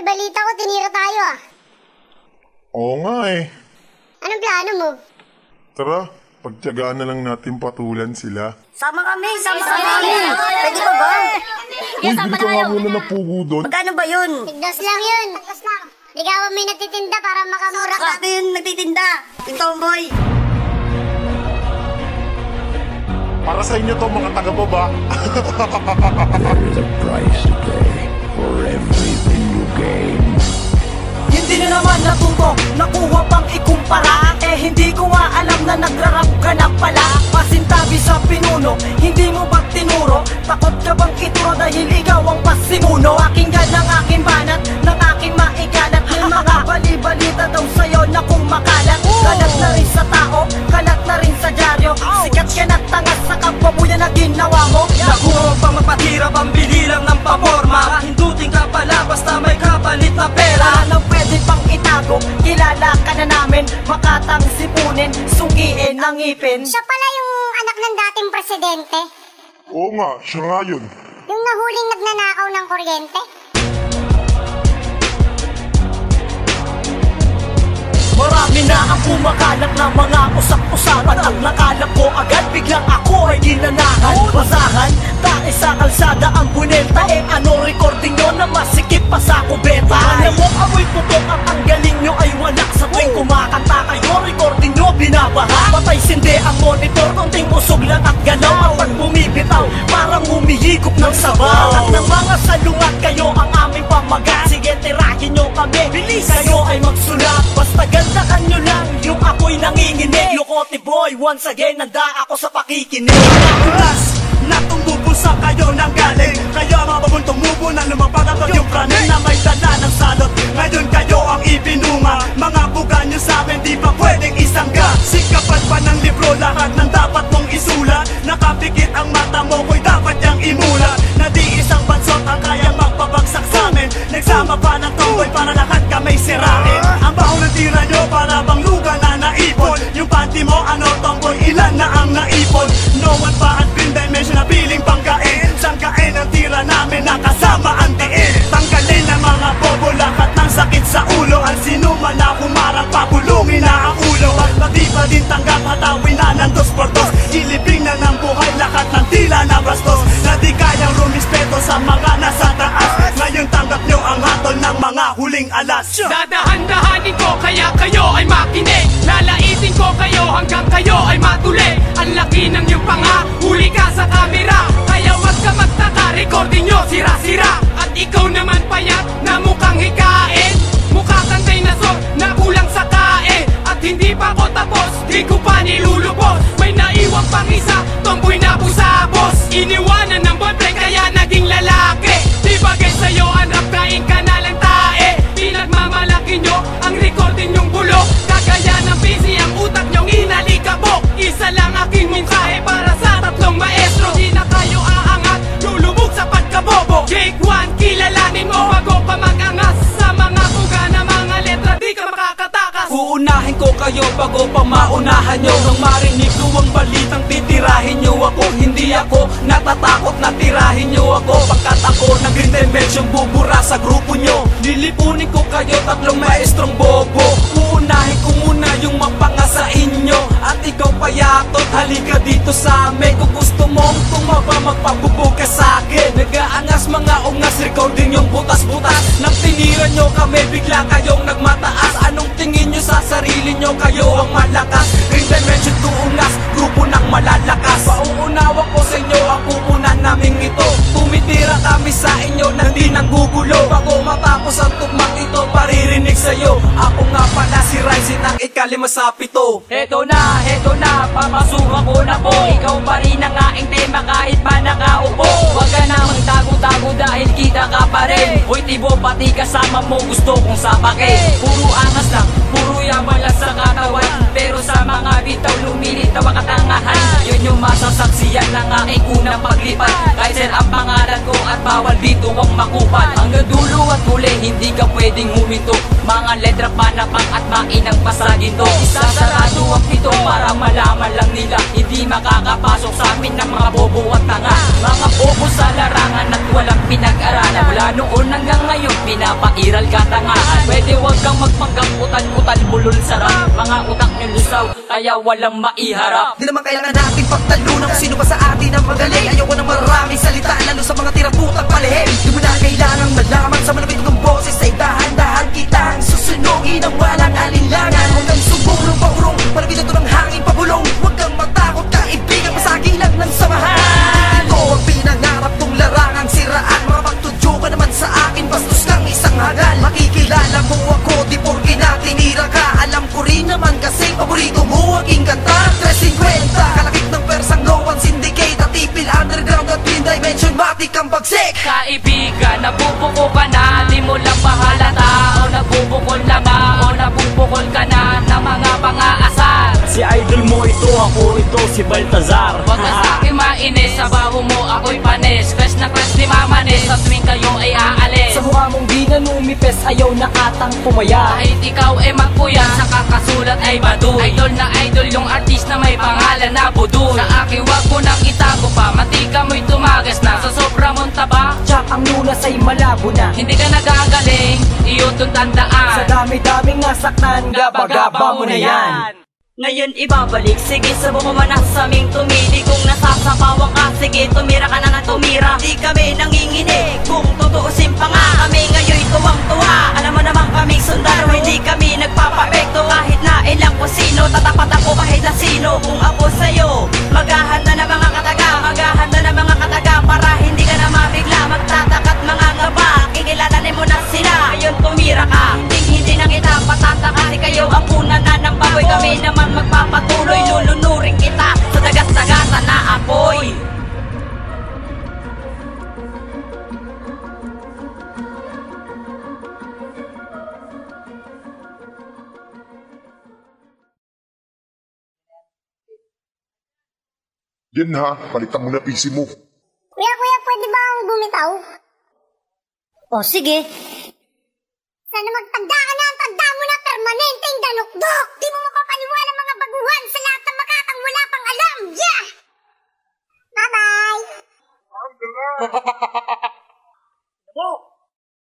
Tomboy, balita ko, tinira tayo ah. Oo nga eh. Anong plano mo? Tara, pagtiyagaan na lang natin patulan sila. Sama kami. Pwede ba ba? Uy, bili ka nga muna ng pugo doon. Magkano ba yun? Tigdas lang yun. Di ka may nagtitinda para makamura ka. Bakit yun nagtitinda? Yung tomboy. Para sa inyo to mga taga-baba. There's a price to pay for everything you gain. Hindi na naman natuto, nakuha pang ikumpara. Eh hindi ko nga alam na nagrarap ka na pala. Pasintabi sa pinuno, hindi mo ba tinuro? Takot ka bang ituro dahil ikaw ang pasimuno? Pakinggan ng aking banat, ng aking maikalat. May mga bali-balita daw sa'yo na kumakalat. Kalat na rin sa tao, kalat na rin sa dyaryo. Sikat ka na tangas sa kapwa mo yan na ginawa mo. Nakuha pang mapatira, pambili lang ng paborma. Hindutin ka pala basta may kapalit na pera. Nang pwede pang itago, kilala ka na namin. Makatang sipunin, sugiin ang ngipin. Siya pala yung anak ng dating presidente. Oo nga, siya nga yun. Yung nahuling nagnanakaw ng kuryente. Marami na ang kumakalat na mga usak-usapan. Ang nakalap ko agad, biglang ako ay dinanahan. Basahan, tae sa kalsada ang bunelta. Eh ano recording nyo na masikip pa sa kubeta? Alam mo, amoy putok at ang galing nyo ay wanak. Sa tuwing kumakanta kayo, recording nyo binabaha. Patay sindi ang monitor, konting usog lang at galaw. At pag bumibitaw, parang humihigop ng sabaw. At ng mga salungat kayo ang aming pamagat. Sige, tirahin nyo kami, bilis kayo ay magsulat. Basta gandakan nyo lang yung ako'y nanginginig. Lokote boy, once again, nanda ako sa pakikinig. Nakulas na tumbubusa kayo ng galing. Kaya mababong tumubo na lumapag ang yung praning na may dala ng salot. Ngayon kayo ang ibinunga. Mga buga nyo sa akin di pa pwedeng isangga. Sikapan pa ng libro, lahat ng dapat mong isulat. Nakapikit ang mata mo, ko'y dapat niyang imulat. Na di isang bansot ang kayang magpabagsak sa amin. Nagsama pa ng tomboy para lahat kamay sirain. Ang baho ng tira nyo para bang luga na naipon. Yung panty mo ano tomboy, ilan na ang naipon. No one pa at pin dimension na piling pangkain. Sangkain ang tira namin nakasama ang tiin. Tanggalin ang mga bobo, lahat ng sakit sa ulo. Ang sinuman na humarang papulungin na ang ulo. At pati pa din tanggap hatawin na ng 2x2. Ilibing na ng buhay lahat ng tila na bastos. Na di kayang rumispeto sa mga nasa taas. Ngayon tanggap nyo ang hatol ng mga huling alas. Dadahan-dahanin ko kaya kayo ay makinig. Lalaitin ko kayo hanggang kayo ay matuloy. Ang laki ng iyong panga, huli ka sa kamera. Kaya wag ka magtaka, recording nyo sira-sira. At ikaw naman payat na mukhang hikain. Mukha kang dinosaur na kulang sa kain. At hindi pa ko tapos, di ko pa nilulubos. May naiwang pang isa, tomboy na busabos. Iniwanan ng boyfriend kaya naging lalaki. Di bagay sa'yo ang rap, kain ka na lang tae. Pinagmamalaki nyo ang recording nyong bulok. Kagaya ng busy ang utak nyong inalikabok. Isa lang aking mungkahe para sa tatlong maestro. Di na kayo aangat, lulubog sa pagkabobo. Jake 1, kilalanin mo bago pa mag-angas. Sa mga buga na mga letra di ka makakatakas. Uunahin ko kayo bago pa maunahan nyo. Nang marinig ko ang balitang titirahin nyo ako. Hindi ako natatakot na tirahin nyo ako. Pagkat ako ng green dimension bubura sa grupo nyo. Lilipunin ko kayo tatlong maestrong bobo. Uunahin ko muna yung mapanga sa inyo. At ikaw payatot, halika dito sa amin. Kung gusto mong tumaba magpabubog ka sa akin. Nag-aangas mga ungas, recording yung butas-butas. Nang tinira nyo kami, bigla kayong nagmataas. Anong tingin nyo sa sarili nyo? Kayo ang malakas. Green dimension tuungas, grupo ng malalakas. Pauunawa ko sa inyo ang pupunan naming ito. Tumitira kami sa inyo na di nanggugulo. Bago matapos ang tugmang ito, paririnig sa'yo. Ako nga pala si Ryzen ang ikalima sa pito. Heto na, papasukan ko na po. Ikaw pa rin ang aking tema kahit pa nakaupo. Huwag ka na magtago-tago dahil kita ka pa rin. Hoy tibo, pati kasama mo gusto kong sapakin. Puro angas lang, puro yaman lang sa katawan. Pero sa mga bitaw lumilit na wakatangahan. Yun yung masasaksiyan ng aking unang paglipat. Kahit sir ang pangalan ko at bawal dito ang makupat. Hanggang dulo at huli, hindi ka pwedeng huminto. Mga letra panapang at mainang pasagin to. Isasarado ang pito para malaman lang nila hindi makakapasok sa amin ng mga bobo at tanga. Mga bobo sa larangan at walang pinag-aralan. Mula noon hanggang ngayon pinapairal ka tangaan. Pwede wag kang magpanggap utal-utal bulol sarap. Mga utak nyo lusaw kaya walang maiharap. Di naman kailangan nating pagtalunan kung sino ba sa atin ang magaling. Ayoko ng maraming salita lalo sa mga tiraputang palihim. Di mo na kailangang malaman sa malapit kong boses ay dahan-dahan kitang susunugin ang walang alinlangan. Huwag kang sumurong paurong, malapit ito ng hangin pabulong. Huwag kang matakot kaibigan, masagilan ng samahan. Ito ang pinangarap kong larangang siraan. Mga pagtudyo ka naman sa akin, bastos kang isang hagal. Makikilala mo ako, di porke na tinira ka. Alam ko rin naman kasi paborito mo aking kanta. 350, kalakip ng persang no one syndicate. At ipil underground at twin dimension, matik ang bagsik. Kaibigan, nabubuko ka na, di mo lang mahalata. O nabubukol na ba, o nabubukol ka na ng mga pang-aasar. Si idol mo ito, ako ito, si Baltazar. Wag ka sa'kin mainis, sa baho mo ako'y panis. Crush na crush ni Mamanis, sa tuwing kayo ay aalis. Sa mukha mong di na numipes, ayaw na atang pumaya. Kahit ikaw ay magpuya, sa kakasulat ay baduy. Idol na idol yung artist na may pangalan na Budoy. Sa akin wag mo nang itago pa, matika mo'y tumagas na. Sa sobra mong taba, Tsak ang lunas ay malabo na. hindi ka nagagaling, iyon tong tandaan. Sa dami-daming nasaktan, gaba-gaba mo na yan. Ngayon ibabalik, sige subuko man sa aming tumili. Kung nasasapawan ka, sige tumira ka na na tumira. Di kami nanginginig, kung tutuusin pa nga kami ngayon tuwang-tuwa. Alam mo naman kaming sundalo, hindi kami nagpapapekto. Kahit na ilang kung sino, tatapat ako kahit na sino. Kung ako sa'yo, maghahanda na mga kataga. Maghahanda na mga kataga para hindi ka na mabigla. Magtatakat mga ngaba, kikilalanin mo na sila. Ngayon tumira ka, hindi na kita patata. Kasi kayo ang una na ng baboy. Kami naman magpapatuloy, lulunurin kita sa dagat-dagatan na apoy. Yan ha, palitan mo na PC mo. Kuya, pwede ba akong bumitaw? O sige. Sana magtanda ka na, ang tanda mo na permanenteng danukdok. Di mo mapapaliwan ang mga baguhan sa lahat ng makatang wala pang alam. Yeah! Bye-bye!